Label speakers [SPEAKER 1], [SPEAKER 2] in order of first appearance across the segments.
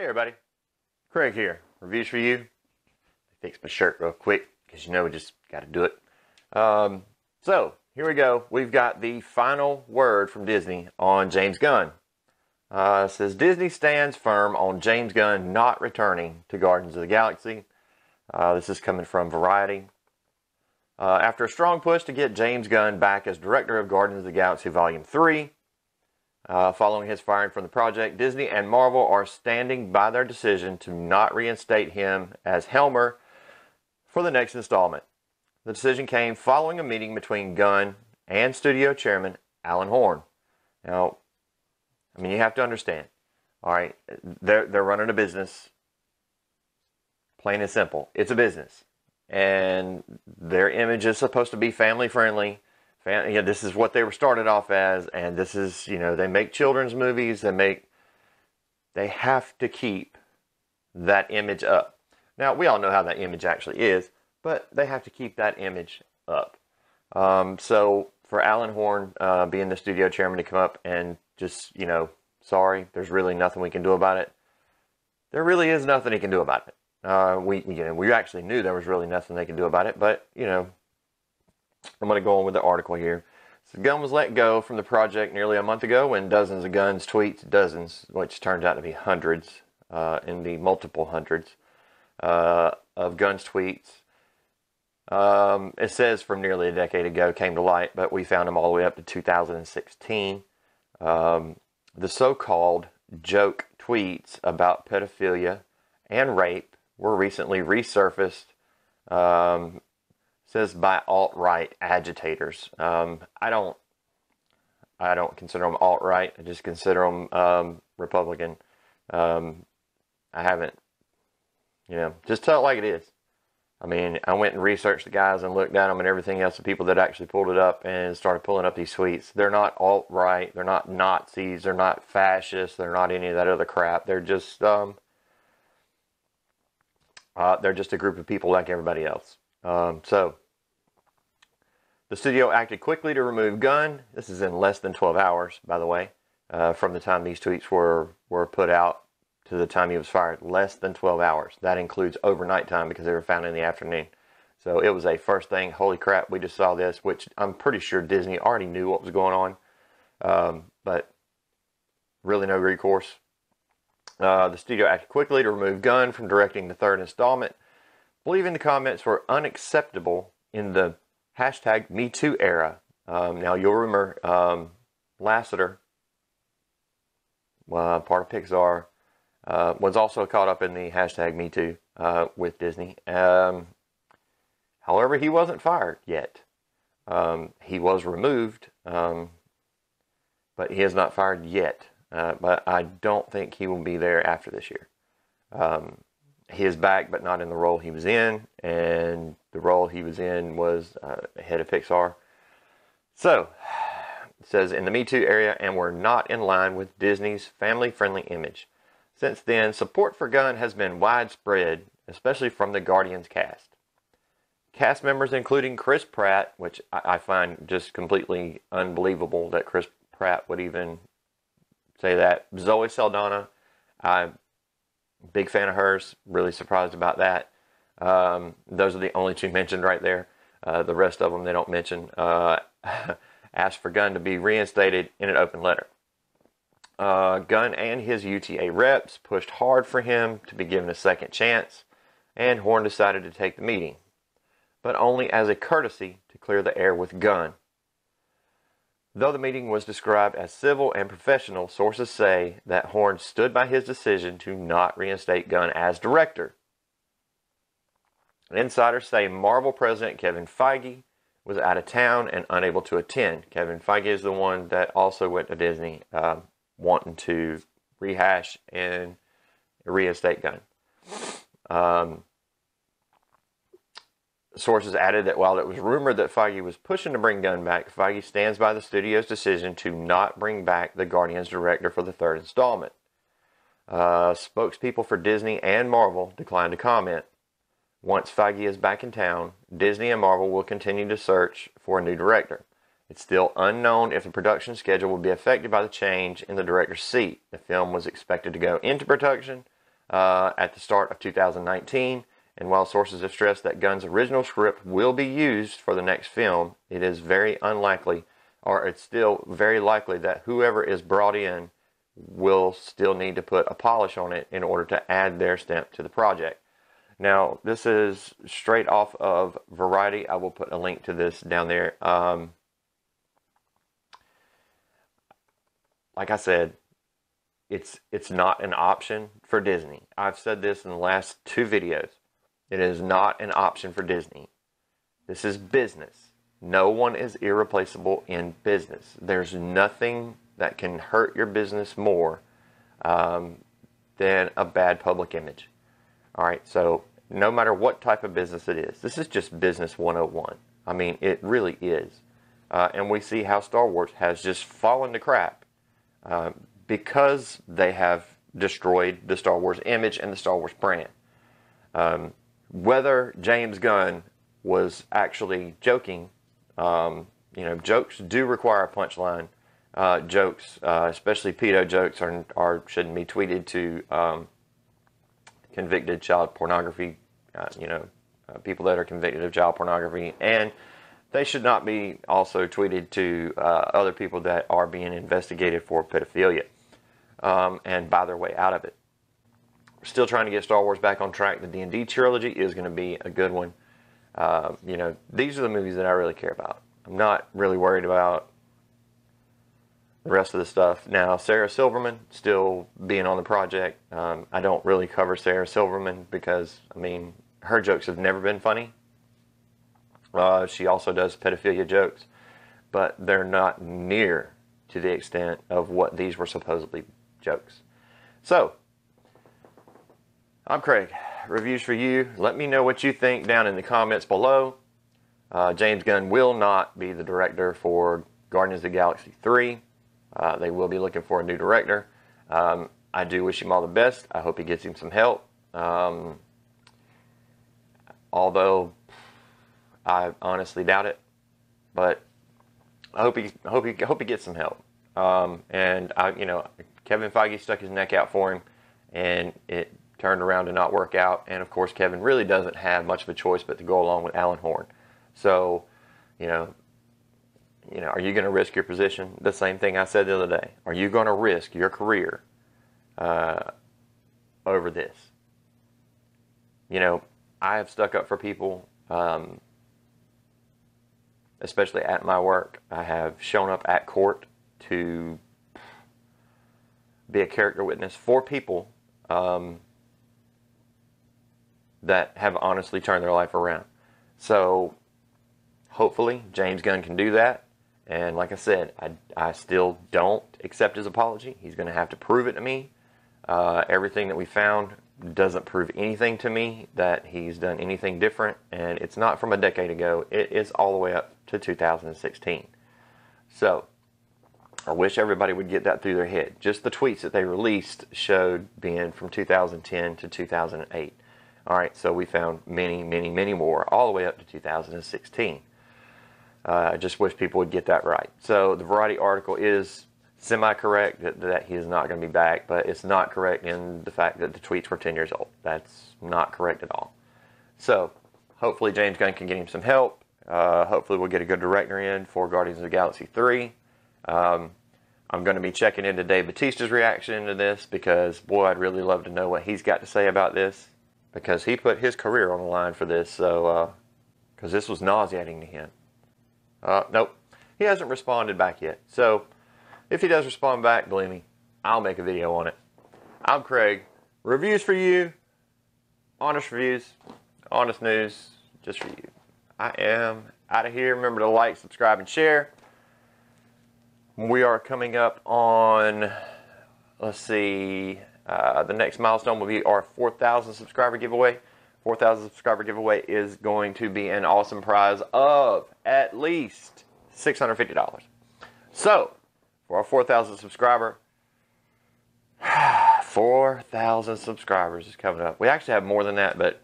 [SPEAKER 1] Hey everybody, Craig here. Reviews for you. Fix my shirt real quick because we just got to do it. So here we go. We've got the final word from Disney on James Gunn. It says Disney stands firm on James Gunn not returning to Guardians of the Galaxy. This is coming from Variety. After a strong push to get James Gunn back as director of Guardians of the Galaxy Volume 3, following his firing from the project, Disney and Marvel are standing by their decision to not reinstate him as Helmer for the next installment. The decision came following a meeting between Gunn and studio chairman Alan Horn. Now, you have to understand, all right, they're running a business, plain and simple. It's a business, and their image is supposed to be family friendly. This is what they were started off as, and this is, they make children's movies. They have to keep that image up. Now, we all know how that image actually is, but they have to keep that image up. So for Alan Horn being the studio chairman to come up and just, sorry, there's really nothing we can do about it. There really is nothing he can do about it. We actually knew there was really nothing they could do about it, but, I'm going to go on with the article here. So Gunn was let go from the project nearly a month ago when dozens of Gunn's tweets, which turned out to be hundreds, in the multiple hundreds of Gunn's tweets, it says from nearly a decade ago, came to light, but we found them all the way up to 2016. The so-called joke tweets about pedophilia and rape were recently resurfaced, says by alt-right agitators. I don't consider them alt-right. I just consider them Republican. I haven't, just tell it like it is. I went and researched the guys and looked at them and everything else, the people that actually pulled it up and started pulling up these tweets. They're not alt-right. They're not Nazis. They're not fascists. They're not any of that other crap. They're just a group of people like everybody else. So the studio acted quickly to remove Gunn. This is in less than 12 hours, by the way, from the time these tweets were put out to the time he was fired. Less than 12 hours. That includes overnight time because they were found in the afternoon. So it was a first thing, holy crap, we just saw this, which I'm pretty sure Disney already knew what was going on. But really no recourse. The studio acted quickly to remove Gunn from directing the third installment, believing the comments were unacceptable in the hashtag #MeToo era. Now you'll remember Lasseter, part of Pixar, was also caught up in the hashtag #MeToo with Disney. However, he wasn't fired yet. He was removed, but he is not fired yet. But I don't think he will be there after this year. He is back, but not in the role he was in, and the role he was in was head of Pixar. So, it says, in the Me Too area, and we're not in line with Disney's family-friendly image. Since then, support for Gunn has been widespread, especially from the Guardians cast. Cast members including Chris Pratt, which I find just completely unbelievable that Chris Pratt would even say that. Zoe Saldana, I'm big fan of hers. Really surprised about that. Those are the only two mentioned right there. The rest of them they don't mention. Asked for Gunn to be reinstated in an open letter. Gunn and his UTA reps pushed hard for him to be given a second chance, and Horn decided to take the meeting, but only as a courtesy to clear the air with Gunn. Though the meeting was described as civil and professional, sources say that Horn stood by his decision to not reinstate Gunn as director. Insiders say Marvel president Kevin Feige was out of town and unable to attend. Kevin Feige is the one that also went to Disney wanting to rehash and reinstate Gunn. Sources added that while it was rumored that Feige was pushing to bring Gunn back, Feige stands by the studio's decision to not bring back the Guardians director for the third installment. Spokespeople for Disney and Marvel declined to comment. Once Feige is back in town, Disney and Marvel will continue to search for a new director. It's still unknown if the production schedule will be affected by the change in the director's seat. The film was expected to go into production at the start of 2019. And while sources have stressed that Gunn's original script will be used for the next film, it is very unlikely, or it's still very likely, that whoever is brought in will still need to put a polish on it in order to add their stamp to the project. Now, this is straight off of Variety. I will put a link to this down there. Like I said, it's not an option for Disney. I've said this in the last 2 videos. It is not an option for Disney. This is business. No one is irreplaceable in business. There's nothing that can hurt your business more than a bad public image. All right, so no matter what type of business it is, this is just business 101. I mean, it really is. And we see how Star Wars has just fallen to crap because they have destroyed the Star Wars image and the Star Wars brand. Whether James Gunn was actually joking, jokes do require a punchline. Jokes, especially pedo jokes, shouldn't be tweeted to convicted child pornography, people that are convicted of child pornography, and they should not be also tweeted to other people that are being investigated for pedophilia and buy their way out of it. We're still trying to get Star Wars back on track. The D&D trilogy is going to be a good one. These are the movies that I really care about. I'm not really worried about the rest of the stuff. Now, Sarah Silverman still being on the project. I don't really cover Sarah Silverman because, I mean, her jokes have never been funny. She also does pedophilia jokes, but they're not near to the extent of what these were supposedly jokes. So, I'm Craig. Reviews for you. Let me know what you think down in the comments below. James Gunn will not be the director for Guardians of the Galaxy 3. They will be looking for a new director. I do wish him all the best. I hope he gets him some help. Although I honestly doubt it, but I hope he gets some help. And Kevin Feige stuck his neck out for him, and it turned around to not work out. And of course, Kevin really doesn't have much of a choice but to go along with Alan Horn. So, are you going to risk your position? The same thing I said the other day. Are you going to risk your career over this? I have stuck up for people, especially at my work. I have shown up at court to be a character witness for people that have honestly turned their life around. So hopefully James Gunn can do that. And like I said, I still don't accept his apology. He's going to have to prove it to me. Everything that we found doesn't prove anything to me that he's done anything different. And it's not from a decade ago. It is all the way up to 2016. So I wish everybody would get that through their head. Just the tweets that they released showed being from 2010 to 2008. All right, so we found many, many, many more all the way up to 2016. I just wish people would get that right. So the Variety article is semi-correct that he is not going to be back, but it's not correct in the fact that the tweets were 10 years old. That's not correct at all. So hopefully James Gunn can get him some help. Hopefully we'll get a good director in for Guardians of the Galaxy 3. I'm going to be checking into Dave Bautista's reaction to this because, boy, I'd really love to know what he's got to say about this, because he put his career on the line for this, so because this was nauseating to him. Nope, he hasn't responded back yet. So if he does respond back, believe me, I'll make a video on it. I'm Craig. Reviews for you. Honest reviews. Honest news. Just for you. I am out of here. Remember to like, subscribe, and share. We are coming up on, let's see, the next milestone will be our 4,000 subscriber giveaway. 4,000 subscriber giveaway is going to be an awesome prize of at least $650. So, for our 4,000 subscriber, 4,000 subscribers is coming up. We actually have more than that, but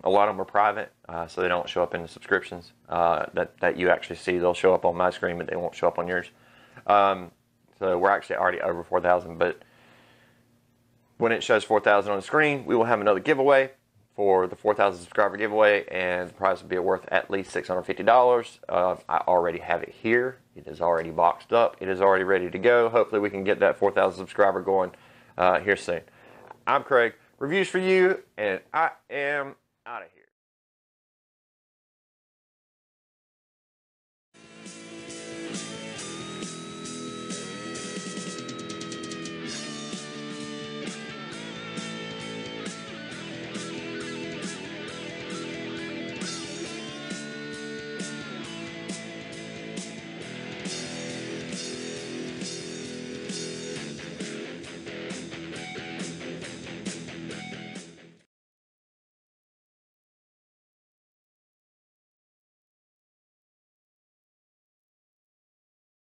[SPEAKER 1] a lot of them are private, so they don't show up in the subscriptions that you actually see. They'll show up on my screen, but they won't show up on yours. So we're actually already over 4,000, but when it shows 4,000 on the screen, we will have another giveaway for the 4,000 subscriber giveaway, and the prize will be worth at least $650. I already have it here. It is already boxed up. It is already ready to go. Hopefully we can get that 4,000 subscriber going here soon. I'm Craig. Reviews for you, and I am out of here.